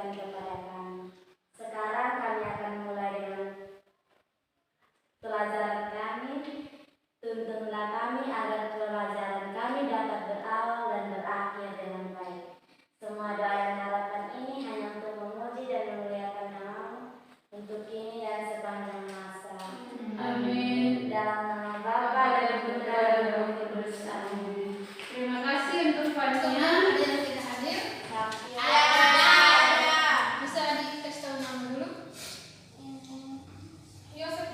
berikan kepada kami. Sekarang kami akan mulai dengan pelajaran kami. Tuntunlah kami agar pelajaran kami dapat berawal dan berakhir dengan baik. Semua doa dan harapan ini hanya untuk memuji dan memuliakan nama-Mu untuk kini dan sepanjang masa. Amin. Dalam nama Bapa dan Putra dan Roh Kudus. Amin. Terima kasih untuk panitia. Ada yang tidak hadir? Ada. Bisa dikasih tahu nama dulu? Yosef.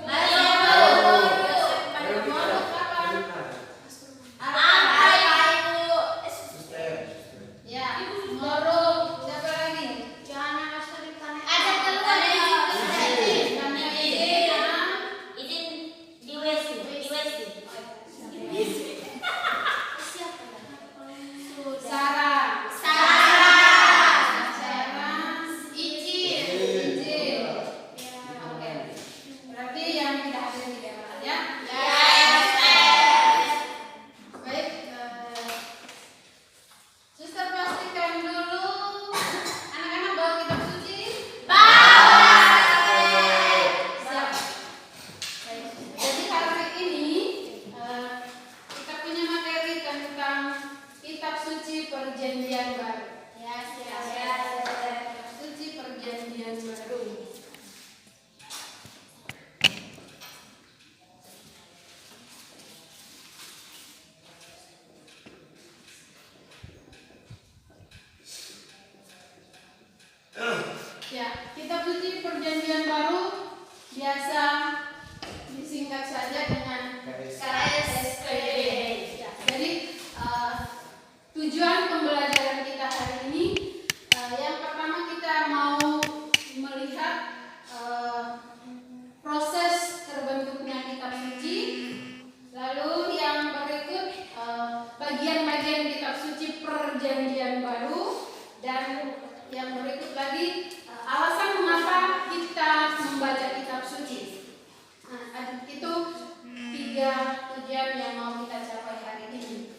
Ya, kitab suci perjanjian baru biasa disingkat saja dengan KSPB. Ya, jadi tujuan pembelajaran kita hari ini yang pertama kita mau melihat proses terbentuknya kitab suci. Lalu yang berikut bagian-bagian kitab suci perjanjian baru, dan yang berikut lagi alasan mengapa kita membaca kitab suci. Nah, itu 3 tujuan yang mau kita capai hari ini.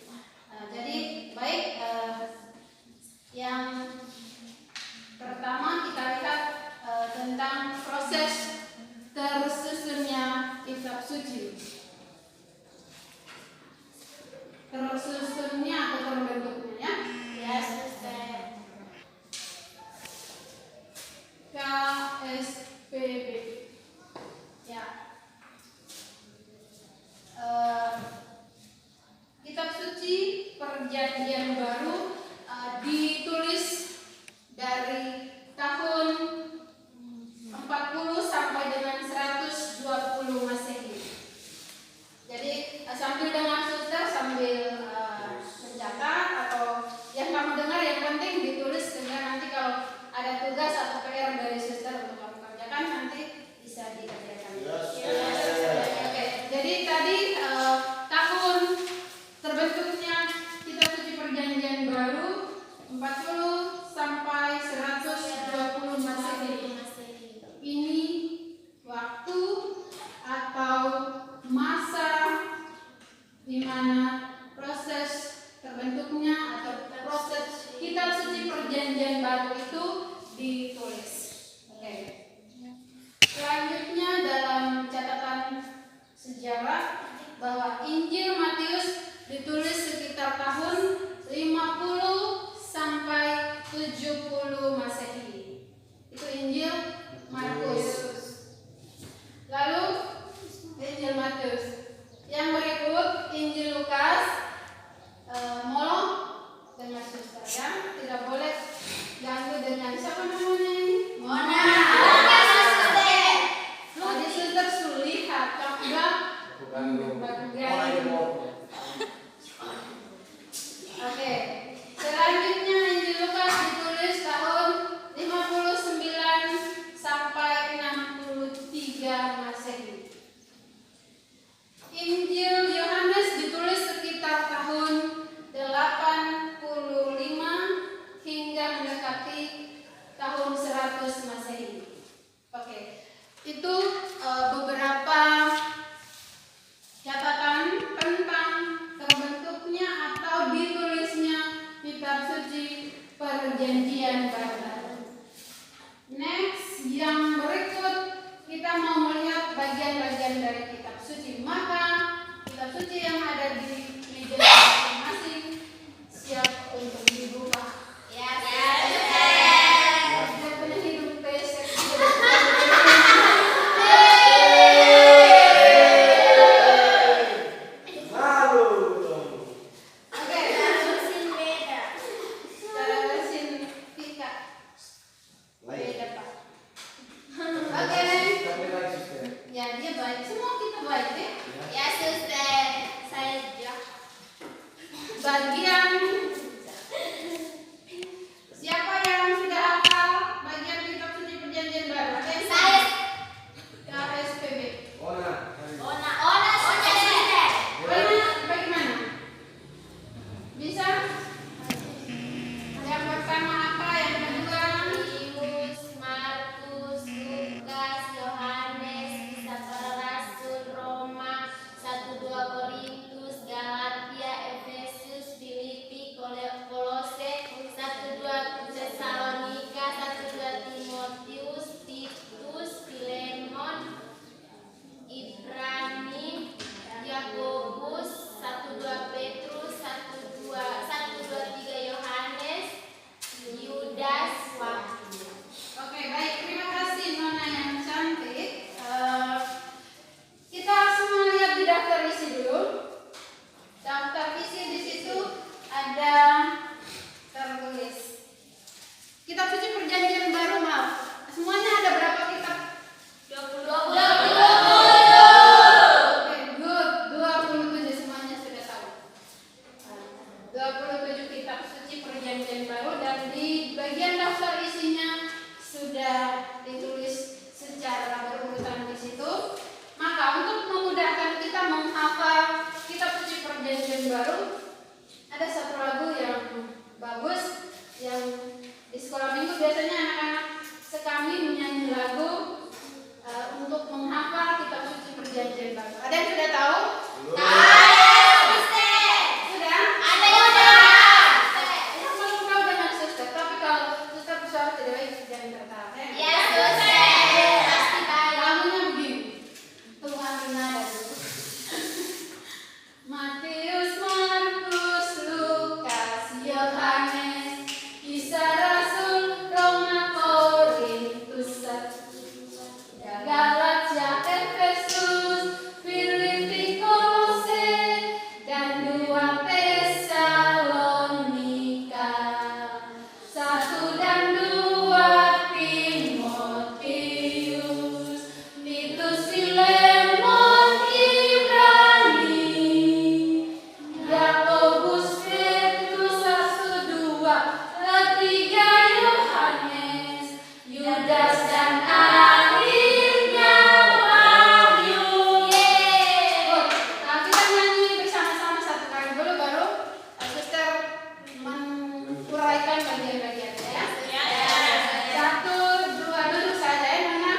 Jadi baik, yang pertama kita lihat tentang proses tersusunnya kitab suci. Tersusunnya atau terbentuknya, ya. KSPB. Ya. Kitab suci perjanjian baru ditulis dari tahun 40 sampai dengan 120 Masehi. Jadi sambil dengar suster, sambil mencatat atau yang kamu dengar, yang penting ditulis sehingga nanti kalau ada tugas atau PR dari suster untuk kamu kerjakan nanti bisa dikerjakan. Oke. Jadi tadi tahun terbentuknya kitab suci perjanjian baru 40 sampai 120 Masehi. Ini waktu atau masa di mana proses terbentuknya atau proses kitab suci perjanjian baru itu ditulis. Oke. Selanjutnya dalam catatan sejarah bahwa Injil Matius ditulis sekitar tahun 50 sampai 70 Masehi. Itu Injil Markus. Lalu Injil Matius. Yang berikut Injil Lukas. Mohon dengan suster ya, tidak boleh ganggu dengan siapa namanya ini? Mona. Tadi suster sulihat, enggak? Oke. Selanjutnya Injil Lukas ditulis tahun 59 sampai 63 Masehi. Injil Yohanes ditulis sekitar tahun 85 hingga mendekati tahun 100 Masehi. Oke. Itu beberapa catatan tentang terbentuknya atau ditulisnya kitab suci perjanjian baru. Yang berikut kita mau melihat bagian-bagian dari kitab suci. Maka kitab suci yang ada di meja masing-masing siap untuk dibuka. Dia punya hidup pesek. Oke, cara mesin Vika beda Pak. Oke, ya dia baik. Semua kita baik ya. Bagian siapa yang sudah hafal bagian kitab suci perjanjian baru? Ada yang KSPB. Ona, bagaimana? Bisa? Yang pertama apa? Yang kedua? Markus, Lukas, Yohanes, Kisah Para Rasul, Roma, 1-2 Korintus, Galatia, Efesus, Filipi, Kolose, 1-2 Tesalonika, 1-2 Timotius, Titus, Filemon, Ibrani, Yakobus, 1-2 Petrus, 1-2-3 Yohanes, Yudas, Wahyu. Oke, baik. Terima kasih Nona yang cantik. Kita semua lihat di daftar isi dulu. Daftar isi di situ ada tertulis kitab suci perjanjian baru, maaf. Semuanya ada berapa kitab? 20. Oke, good. 27 semuanya sudah tahu. 27 kitab suci perjanjian baru, dan di bagian daftar isinya sudah ditulis secara berurutan di situ. Maka untuk memudahkan kita menghafal kitab suci perjanjian baru, ada satu lagu yang bagus yang di sekolah minggu biasanya anak-anak sekami menyanyi lagu untuk menghafal kitab suci perjanjian baru. Ada yang sudah tahu? Sudah? Yang belum tahu dengan suster, tapi kalau suster bersuara tidak baik jangan tertawa. Lagunya begini. Tuhan nada dulu. Matius, Markus, Lukas, Yohanes, Kisah Rasul, Roma, Korintus, Galatia, Efesus, Filipi, Kolose, dan 2 Tesalonika, 1 dan 2 Timotius, Titus, Filemon, Ibrani, Yakobus, Petrus, 1-2-3 Yohanes, Yudas, dan akhirnya Wahyu. Good. Nah, kita nyanyi bersama-sama satu kali dulu, baru suster menguraikan bagian-bagiannya ya. 1, 2, duduk saja ya, Nona.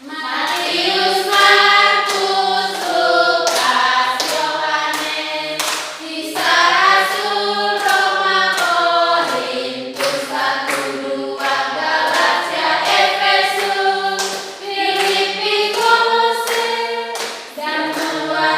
Matius, Markus, Lukas, Yohanes, Kisah Rasul, Roma, Korintus, 1-2 Galatia, Efesus, Filipi, Kolose, dan 2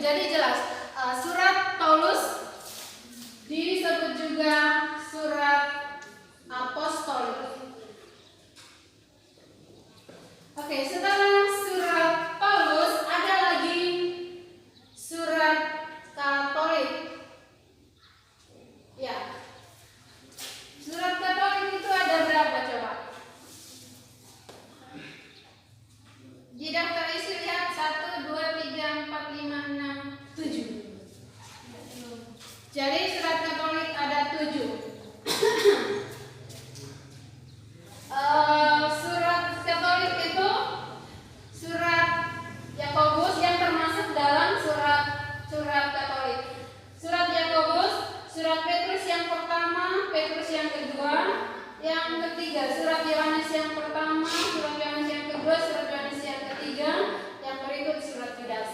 Jadi jelas surat Paulus disebut juga surat apostolik. Oke, setelah surat Paulus ada lagi surat Katolik. Ya. Surat Katolik itu ada berapa coba? Di daftar isi lihat 1, 2, 3, 4, 5, 6, 7. Jadi surat Katolik ada 7. Surat Katolik itu surat Yakobus yang termasuk dalam surat Katolik. Surat Yakobus, surat Petrus yang pertama, Petrus yang kedua, yang ketiga surat Yohanes yang pertama, surat Yohanes yang kedua, surat Yohanes yang ketiga, yang berikut surat Yudas.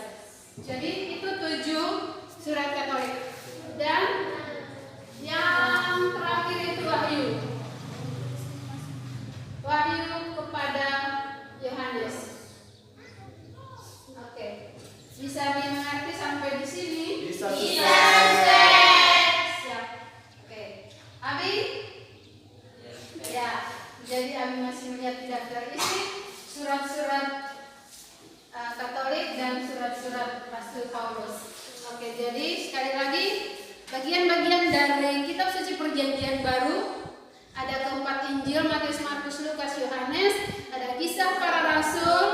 Jadi itu 7 surat Katolik. Dan yang terakhir itu Wahyu. Wahyu kepada Yohanes. Oke. Bisa dimengerti sampai di sini? Bisa. Siap. Oke. Abi? Ya. Jadi Abi masih melihat di daftar isi surat-surat Katolik dan surat-surat Rasul Paulus. Oke, jadi sekali lagi bagian-bagian dari kitab suci Perjanjian Baru ada keempat Injil, Matius, Markus, Lukas, Yohanes, ada kisah para rasul,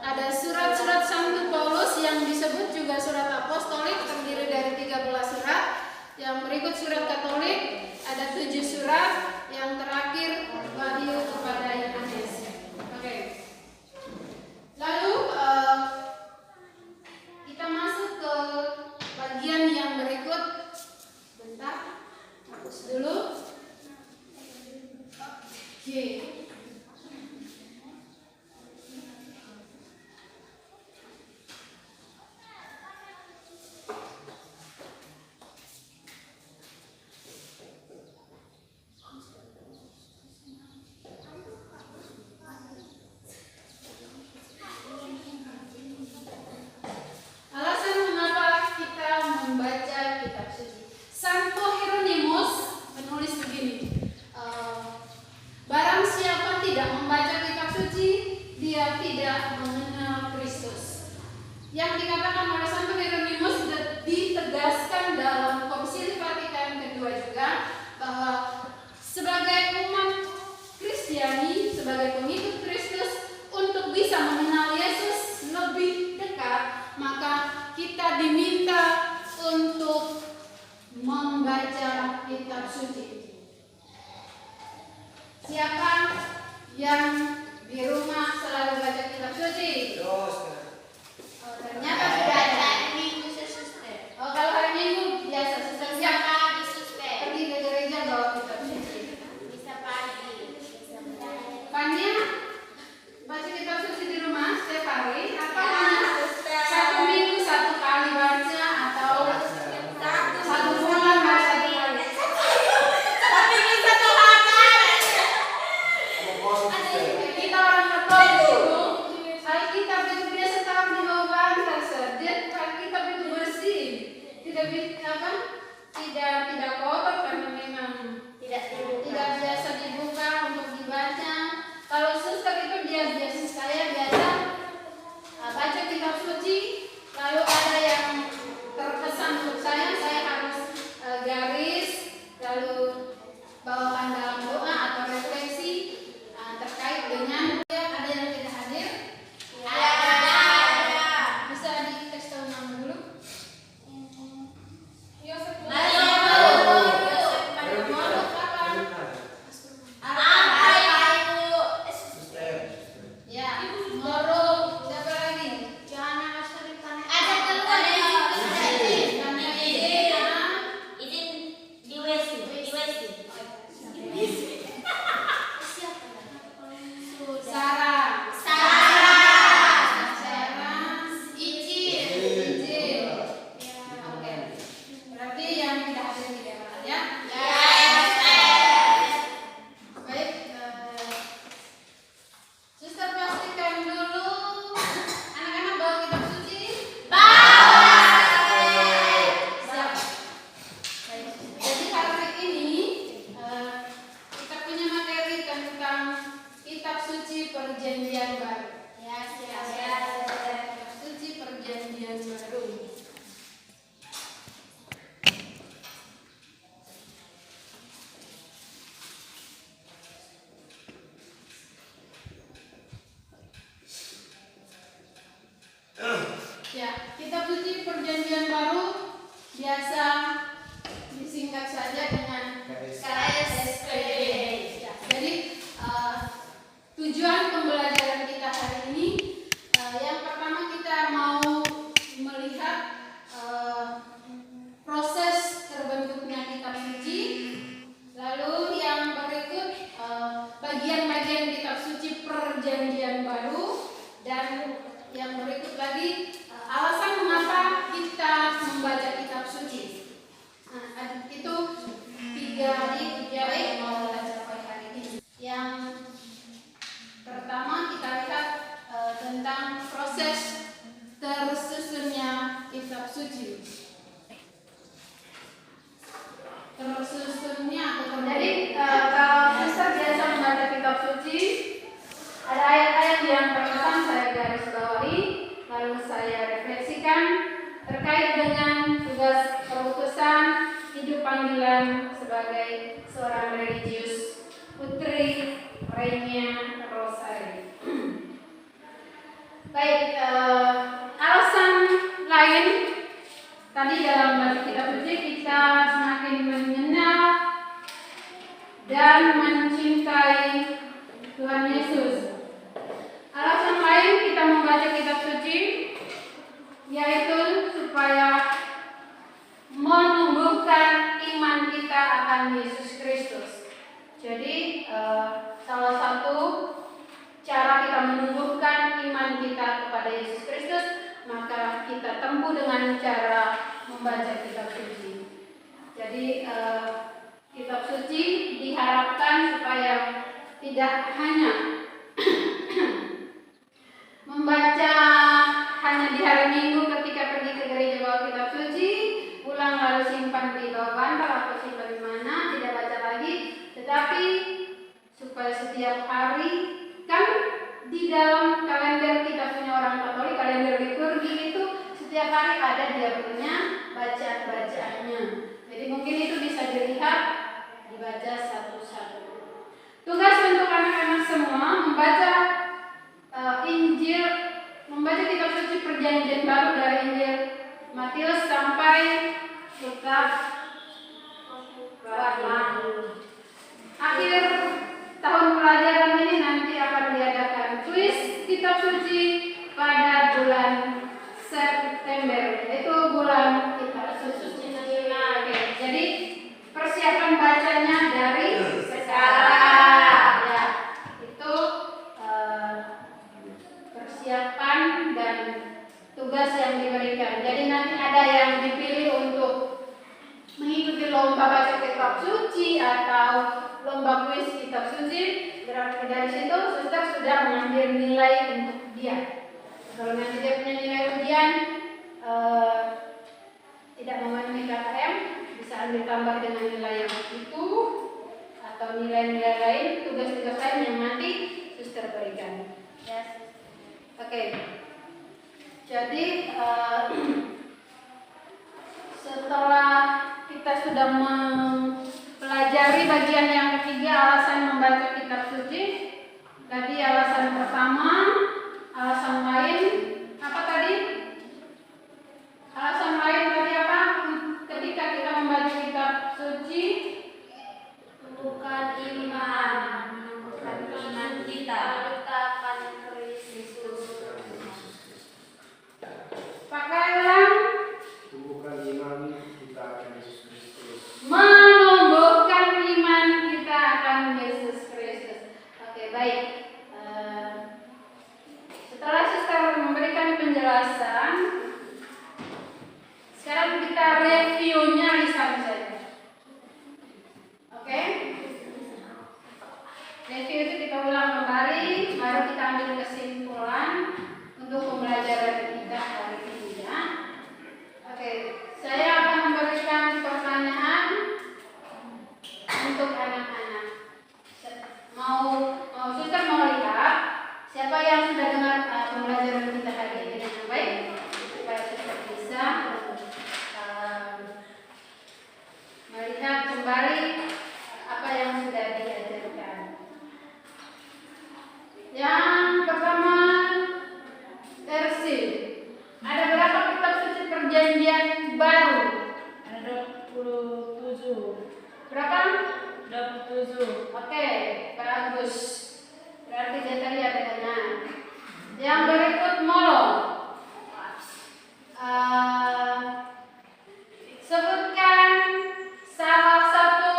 ada surat-surat Santo Paulus yang disebut juga surat apostolik terdiri dari 13 surat. Yang berikut surat Katolik ada 7 surat, yang terakhir Wahyu kepada Yohanes. Oke. Lalu kita masuk ke bagian yang berikut. Bentar, hapus dulu. Oke. Alasan mengapa kita membaca kitab suci. Santo Hieronymus menulis begini. Barang siapa tidak membaca kitab suci, dia tidak mengenal Kristus. Yang dikatakan oleh Santo Hieronymus ditegaskan dalam Konsili Vatikan kedua juga bahwa sebagai umat Kristiani, sebagai pengikut Kristus, untuk bisa mengenal Yesus lebih dekat, maka kita diminta untuk membaca kitab suci. Siapa yang di rumah selalu baca kitab suci? Oh, ternyata sudah ada. Oh, kalau hari Minggu biasa suster siapa? Pergi ke gereja bawa kitab suci. Fania baca kitab suci di rumah setiap hari atau satu minggu satu kali baca atau satu bulan baca satu kali? Kita orang Katolik itu Alkitab itu biasa taruh di bawah bantal saja. Alkitab itu bersih, tidak kotor karena memang tidak biasa dibuka untuk dibaca. Kalau suster itu saya biasa baca kitab suci, lalu ada yang terpesan untuk saya harus garis, lalu bawakan dalam doa atau refleksi terkait dengan ada yang tidak hadir. Bisa dikasih tahu nama dulu. Yosef. baru. Ya, kitab suci perjanjian baru biasa disingkat saja dengan KSP. Ya, jadi tujuan pembelajaran kita hari ini, yang pertama kita mau melihat proses terbentuknya kitab suci. Lalu yang berikut bagian-bagian kitab suci perjanjian baru, dan yang berikut lagi alasan mengapa kita membaca kitab suci. Nah, itu tiga yang mau kita capai hari ini. Yang pertama kita lihat tentang proses tersusunnya kitab suci. Jadi kalau suster biasa membaca kitab suci, ada ayat-ayat yang pertama saya garis bawahi, lalu saya refleksikan terkait dengan tugas perutusan hidup panggilan sebagai seorang religius putri Renia Rosari. Baik, alasan lain tadi dalam baca kitab suci kita semakin mengenal dan mencintai Tuhan Yesus. Alasan lain kita membaca kitab suci yaitu supaya menumbuhkan iman kita akan Yesus Kristus. Jadi salah satu cara kita menumbuhkan iman kita kepada Yesus Kristus, maka kita tempuh dengan cara membaca kitab suci. Jadi kitab suci diharapkan supaya tidak hanya membaca hanya di hari Minggu ketika pergi ke gereja bawa kitab suci, pulang lalu simpan di bawah bantal atau simpan di mana, tidak baca lagi, tetapi supaya setiap hari, kan di dalam kalender kita punya orang Katolik, kalender liturgi itu setiap hari ada dia punya bacaan-bacaannya. Jadi mungkin itu bisa dilihat, dibaca satu-satu. Tugas untuk anak-anak semua membaca Injil, membaca kitab suci perjanjian baru dari Injil Matius sampai kitab akhir tahun pelajaran ini nanti akan diadakan kuis kitab suci pada bulan September, yaitu bulan kitab suci. Oke, jadi persiapan bacanya dari sekarang, ya, itu persiapan dan tugas yang diberikan. Jadi nanti ada yang dipilih untuk mengikuti lomba baca kitab suci atau lomba kuis kitab suci. Berarti dari situ suster sudah mengambil nilai untuk dia. Kalau nanti dia punya nilai ujian tidak memenuhi KKM, bisa ambil tambah dengan nilai yang itu atau nilai-nilai lain, tugas-tugas lain yang nanti suster berikan. Yes. Oke. Jadi setelah kita sudah mempelajari bagian yang ketiga, alasan membaca kitab suci. Tadi alasan pertama, alasan lain apa tadi? Alasan lain tadi apa? Ketika kita membaca kitab suci, bukan iman, bukan iman kita akan Kristus. Pakai ulang. Tumbuhkan iman kita akan Yesus Kristus. Menumbuhkan iman kita akan Yesus Kristus. Oke, baik. Setelah suster memberikan penjelasan, sekarang kita reviewnya lisan saja. Oke? Review itu kita ulang kembali, baru kita ambil kesimpulan untuk pembelajaran kita hari ini, ya. Oke, saya akan memberikan pertanyaan untuk anak-anak. Suster mau lihat siapa yang sudah dengar pembelajaran kita hari ini dengan baik, supaya suster bisa perjanjian baru? Ada 27. Berapa? 27. Oke, bagus. Berarti tadi ada benar. Yang berikut molo. Sebutkan salah satu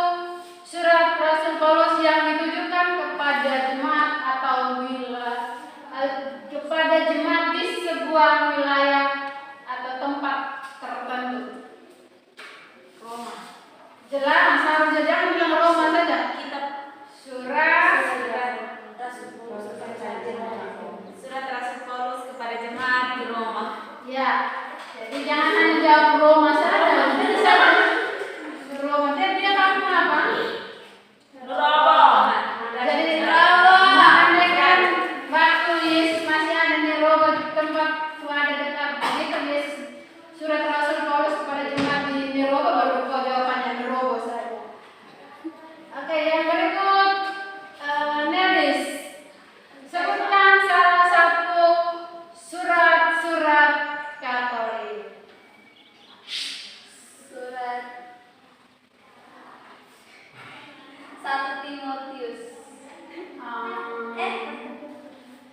surat Rasul Paulus yang ditujukan kepada jemaat atau kepada jemaat di sebuah wilayah atau tempat tertentu. Roma. Jelas, harusnya jangan bilang Roma saja. Kitab Surat Surat Rasul Paulus kepada jemaat di Roma. ya. Jadi jangan hanya jawab Roma saja. Bisa Roma. Dia kamu apa? Roma. Jadi andaikan waktu Yesus masih ada di Roma, tempat ada dekat begitu Yesus surat Rasul Paulus kepada jemaat di Roma, baru kau jawabannya di Roma saja. Oke, yang berikut Nelis. Sebutkan salah satu surat-surat Katolik. Surat 1 Timotius.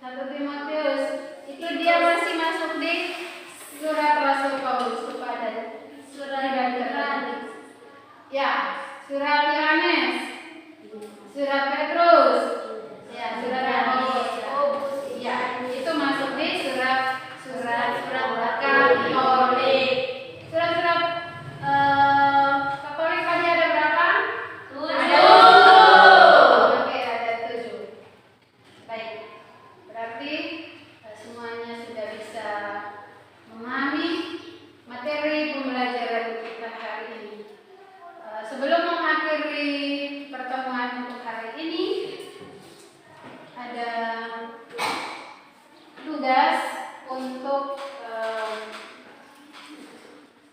1 Timotius itu dia masih masuk di surat Rasul Paulus kepada Surat Yohanes. Ya, surat Yohanes, surat Petrus, ya, surat Yakobus. Ya, itu masuk di surat-surat Katolik. Surat-surat Katolik tadi ada berapa? 7. Oke, ada 7. Baik, berarti semuanya sudah bisa memahami materi pembelajaran kita hari ini. Sebelum mengakhiri pertemuan untuk hari ini, ada tugas untuk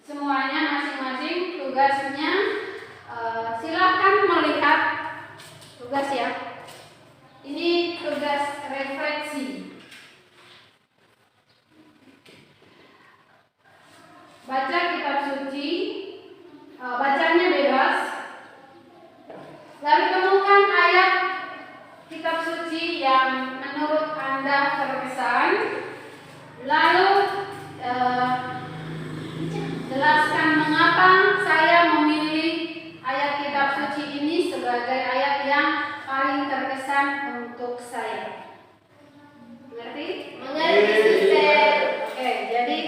semuanya masing-masing tugasnya. Silakan melihat tugas ya. Ini tugas refleksi. Baca kitab suci, bacanya bebas. Lalu temukan ayat kitab suci yang menurut Anda terkesan. Lalu jelaskan mengapa saya memilih ayat kitab suci ini sebagai ayat yang paling terkesan untuk saya. Mengerti? Mengerti, Suster. Oke, jadi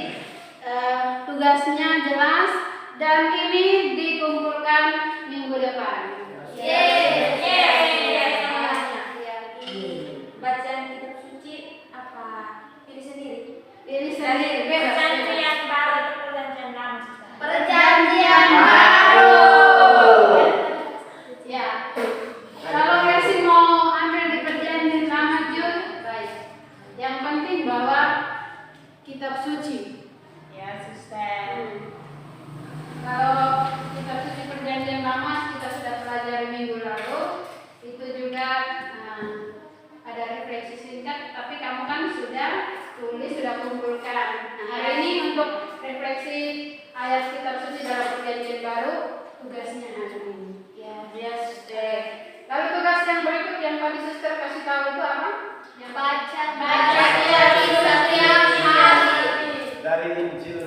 tugasnya jelas dan ini dikumpulkan minggu depan. Bacaan kitab suci apa? Pilih sendiri. Ini sendiri bebas. Perjanjian baru atau perjanjian lama? Perjanjian baru. Ya. Kalau Resi mau ambil di perjanjian lama Jun, baik. Yang penting bawa kitab suci. Ya, Suster. Kalau kitab suci perjanjian lama kita sudah pelajari minggu lalu, itu juga ada refleksi singkat, tapi kamu kan sudah tulis, sudah kumpulkan. Nah, hari ini untuk refleksi ayat kitab suci dalam perjanjian baru, tugasnya hari ini. Ya, Suster. Lalu tugas yang berikut yang tadi suster kasih tahu itu apa? Yang Baca kitab setiap hari. Dari Injil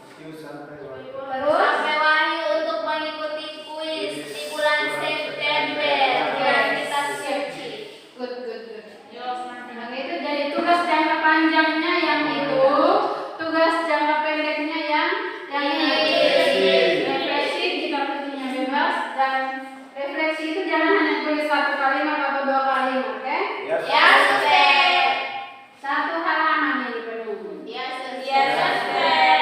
Matius sampai Wahyu. terus Sampai Wahyu untuk mengikuti kuis di bulan September. Dari kitab suci. good. Nah, itu jadi tugas jangka panjangnya yang itu, tugas jangka pendeknya yang ini. Refleksi kitab sucinya bebas dan refleksi itu jangan hanya tulis satu kalimat atau dua kalimat, oke? Ya, Suster. Satu halaman yang dipenuhi. Ya, Suster. Ya, Suster.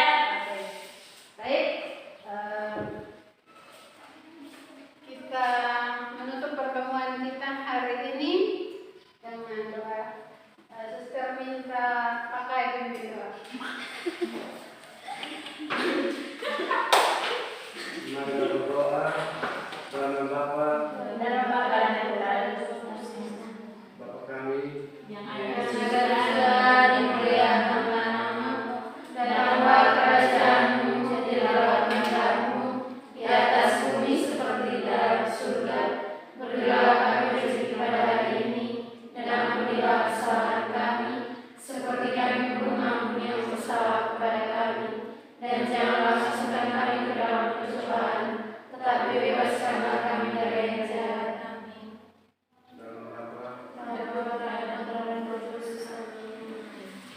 dalam pencobaan, tetapi bebaskanlah kami dari yang jahat. Amin.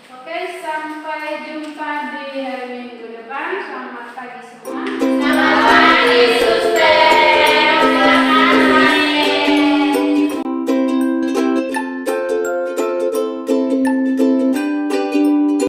Oke, sampai jumpa di hari